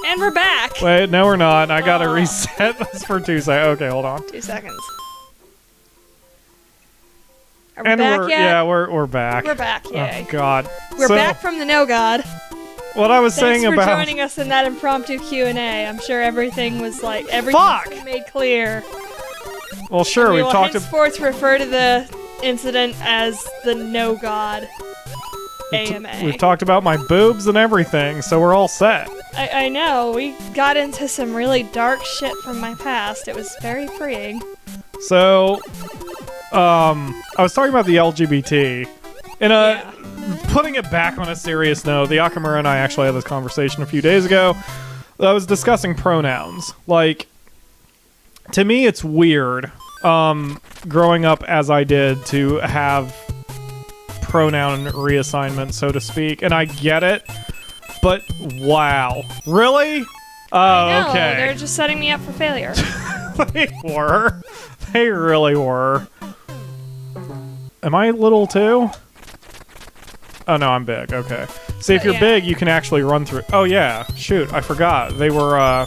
And we're back. Wait, no, we're not. I gotta reset this for 2 seconds. Okay, hold on. 2 seconds. Are we back yet? Yeah, we're back. We're back, yay. Oh, God. We're back from the No God. What I was saying about... Thanks for joining us in that impromptu Q&A. I'm sure everything was made clear. Well, sure, we we've will talked... henceforth refer to the incident as the No God AMA. We've talked about my boobs and everything, so we're all set. I know. We got into some really dark shit from my past. It was very freeing. So, I was talking about the LGBT. Putting it back on a serious note, TheAkamura and I actually had this conversation a few days ago. I was discussing pronouns. Like, to me, it's weird, growing up as I did, to have pronoun reassignment, so to speak. And I get it, but wow. Really? No, okay. They're just setting me up for failure. They were. They really were. Am I little too? Oh no, I'm big. Okay. See, if you're big, you can actually run through. Oh yeah, shoot, I forgot. They were.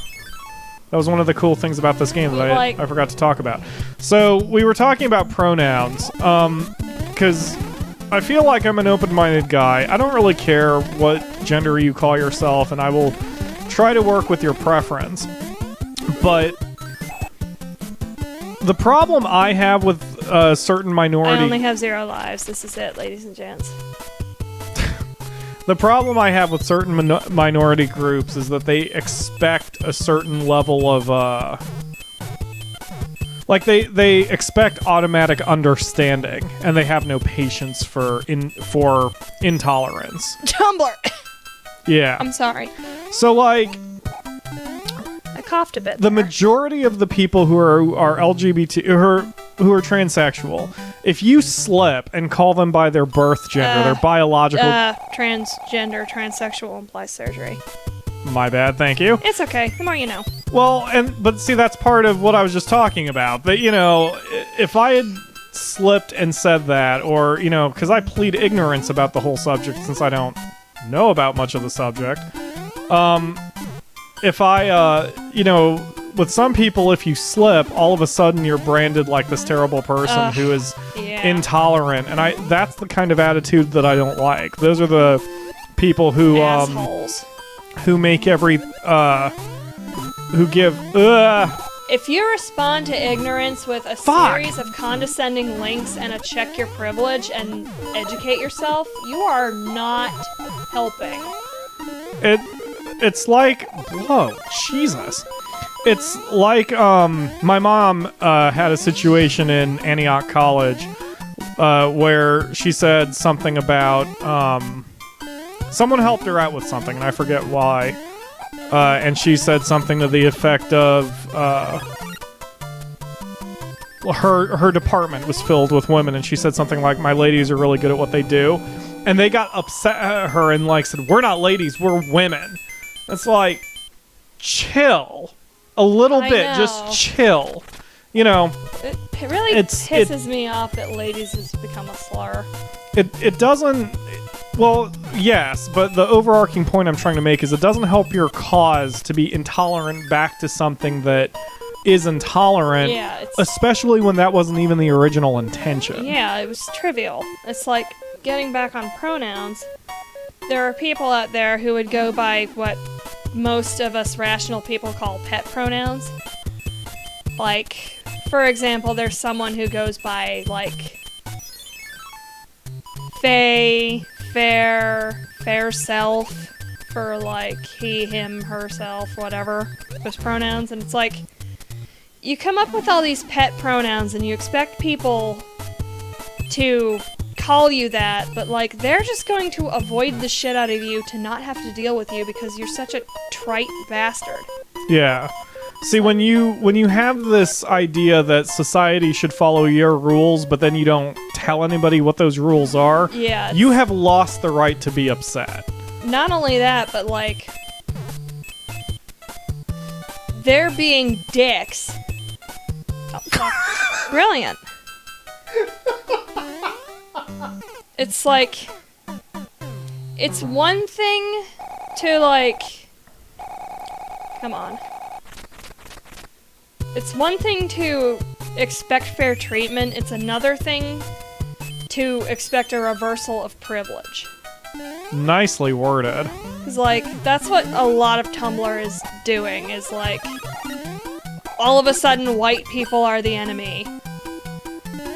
That was one of the cool things about this game that I forgot to talk about. So we were talking about pronouns, because I feel like I'm an open-minded guy. I don't really care what gender you call yourself, and I will try to work with your preference. But the problem I have with certain minority... I only have 0 lives. This is it, ladies and gents. The problem I have with certain minority groups is that they expect a certain level of, like, they expect automatic understanding, and they have no patience for intolerance. Tumblr! Yeah. I'm sorry. So, like... I coughed a bit. The majority of the people who are LGBT, who are transsexual, if you slip and call them by their birth gender, their biological... transgender, transsexual implies surgery. My bad, thank you. It's okay. The more you know. Well, but see, that's part of what I was just talking about. That, you know, if I had slipped and said that, or, you know, because I plead ignorance about the whole subject since I don't know about much of the subject, if I, you know, with some people, if you slip, all of a sudden you're branded like this terrible person who is intolerant, and that's the kind of attitude that I don't like. Those are the people who assholes. Who make who give If you respond to ignorance with a series of condescending links and a check your privilege and educate yourself, you are not helping. It's like, whoa, Jesus. It's like, my mom had a situation in Antioch College where she said something about, someone helped her out with something, and I forget why. And she said something to the effect of, her department was filled with women, and she said something like, my ladies are really good at what they do. And they got upset at her and, like, said, we're not ladies, we're women. It's like, chill. A little bit, just chill. You know. It really pisses me off that ladies has become a slur. It doesn't... Well, yes, but the overarching point I'm trying to make is it doesn't help your cause to be intolerant back to something that is intolerant, especially when that wasn't even the original intention. Yeah, it was trivial. It's like, getting back on pronouns, there are people out there who would go by what most of us rational people call pet pronouns. Like, for example, there's someone who goes by, like, fair self, for, like, he, him, herself, whatever, those pronouns, and it's like, you come up with all these pet pronouns and you expect people to call you that, but, like, they're just going to avoid the shit out of you to not have to deal with you because you're such a trite bastard. Yeah. See, when you have this idea that society should follow your rules, but then you don't tell anybody what those rules are, you have lost the right to be upset. Not only that, but, like, they're being dicks. Oh, fuck. Brilliant. It's like, it's one thing to, like... Come on. It's one thing to expect fair treatment, it's another thing to expect a reversal of privilege. Nicely worded. Because, like, that's what a lot of Tumblr is doing, is, like, all of a sudden white people are the enemy.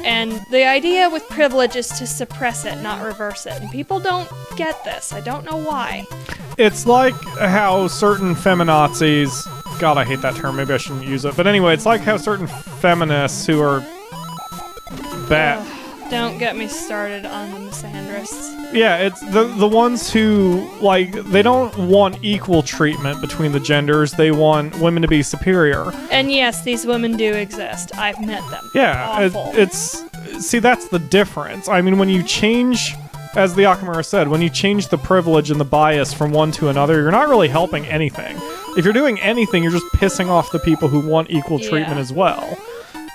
And the idea with privilege is to suppress it, not reverse it. And people don't get this. I don't know why. It's like how certain feminazis... God, I hate that term. Maybe I shouldn't use it. But anyway, it's like how certain feminists who are bad... Don't get me started on the misandrists. Yeah, it's the ones who, like, they don't want equal treatment between the genders. They want women to be superior. And yes, these women do exist. I've met them. Yeah, Awful. see, that's the difference. I mean, when you change, as TheAkamura said, when you change the privilege and the bias from one to another, you're not really helping anything. If you're doing anything, you're just pissing off the people who want equal treatment as well.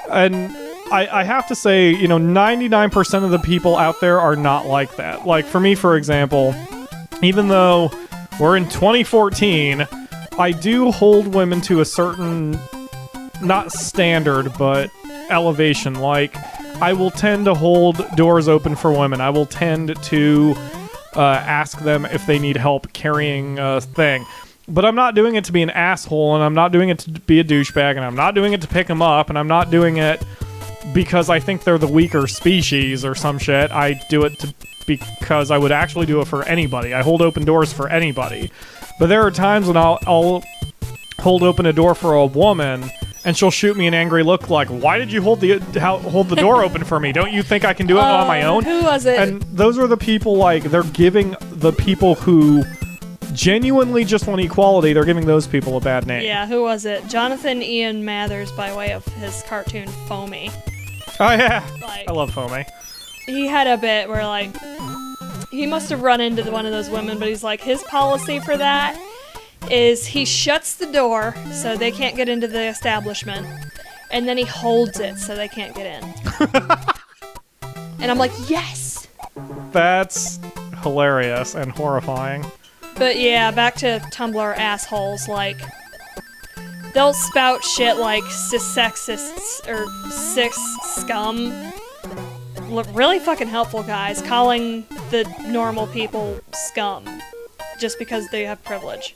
And... I have to say, 99% of the people out there are not like that. Like, for me, for example, even though we're in 2014, I do hold women to a certain, not standard, but elevation. Like, I will tend to hold doors open for women. I will tend to ask them if they need help carrying a thing. But I'm not doing it to be an asshole, and I'm not doing it to be a douchebag, and I'm not doing it to pick them up, and I'm not doing it... because I think they're the weaker species or some shit. I do it because I would actually do it for anybody. I hold open doors for anybody. But there are times when I'll hold open a door for a woman, and she'll shoot me an angry look like, why did you hold the door open for me? Don't you think I can do it on my own? Who was it? And those are the people, like, they're giving the people who genuinely just want equality, they're giving those people a bad name. Yeah, who was it? Jonathan Ian Mathers, by way of his cartoon Foamy. Oh, yeah. Like, I love Foamy. He had a bit where, like, he must have run into one of those women, but he's like, his policy for that is he shuts the door so they can't get into the establishment, and then he holds it so they can't get in. And I'm like, yes! That's hilarious and horrifying. But yeah, back to Tumblr assholes, like, they'll spout shit like cis-sexists or cis scum. Really fucking helpful, guys, calling the normal people scum just because they have privilege.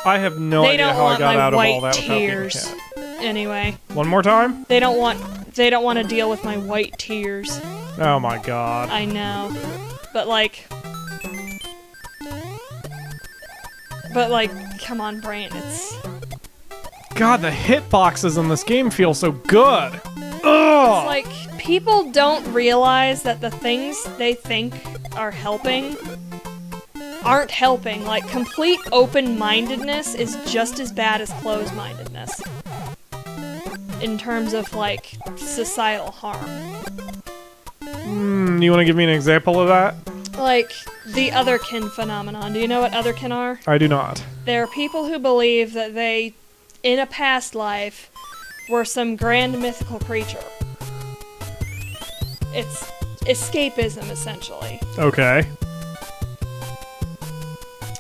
I have no idea how I got out of all that without being a cat. Anyway. One more time? They don't want to deal with my white tears. Oh my god. I know. But like, come on, brain, it's... God, the hitboxes in this game feel so good! Ugh! It's like, people don't realize that the things they think are helping aren't helping. Like, complete open-mindedness is just as bad as closed-mindedness. In terms of, like, societal harm. You want to give me an example of that? Like, the OtherKin phenomenon. Do you know what OtherKin are? I do not. They're people who believe that they, in a past life, were some grand mythical creature. It's escapism, essentially. Okay.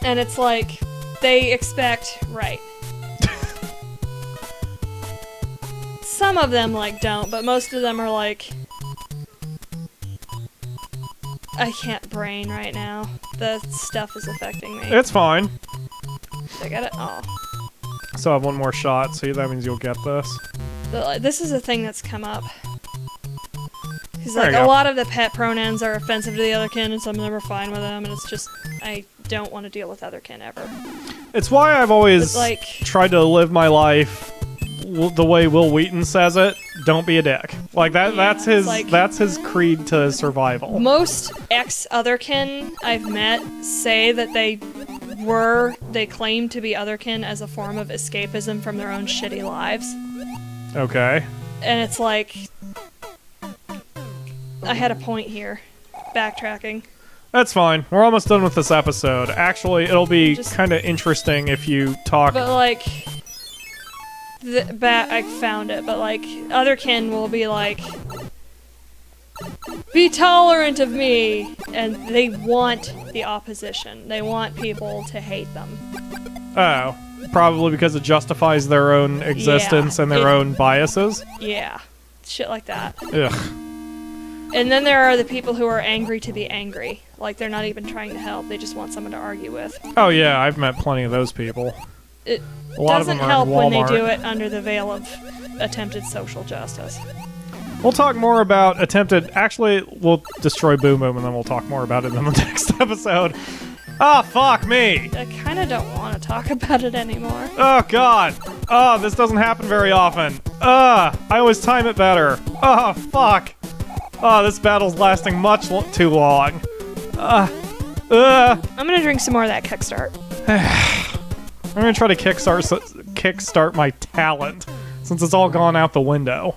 And it's like, they expect... Right. Some of them, like, don't, but most of them are like... I can't brain right now. The stuff is affecting me. It's fine. Did I get it? Oh. So I have one more shot, so that means you'll get this. This is a thing that's come up. Because, There like, you a go. lot of the pet pronouns are offensive to the OtherKin, and some of them are fine with them, and it's just... I don't want to deal with OtherKin ever. It's why I've always It's like... tried to live my life the way Will Wheaton says it. Don't be a dick. Like that. Yeah, that's his creed to survival. Most ex-OtherKin I've met say that they claim to be OtherKin as a form of escapism from their own shitty lives. Okay. And it's like... I had a point here. Backtracking. That's fine. We're almost done with this episode. Actually, it'll be Just- kind of interesting if you talk... But like... I found it, but like, OtherKin will be like... be tolerant of me, and they want the opposition. They want people to hate them. Oh, probably because it justifies their own existence and their own biases? Yeah, shit like that. Ugh. And then there are the people who are angry to be angry. Like, they're not even trying to help, they just want someone to argue with. Oh yeah, I've met plenty of those people. It A lot of doesn't them are help in when they Walmart. do it under the veil of attempted social justice. We'll talk more about attempted... Actually, we'll destroy Boom Boom and then we'll talk more about it in the next episode. Ah, fuck me! I kind of don't want to talk about it anymore. Oh god! Oh, this doesn't happen very often. I always time it better. Oh, fuck! Oh, this battle's lasting much too long. I'm gonna drink some more of that Kickstart. I'm gonna try to kickstart my talent, since it's all gone out the window.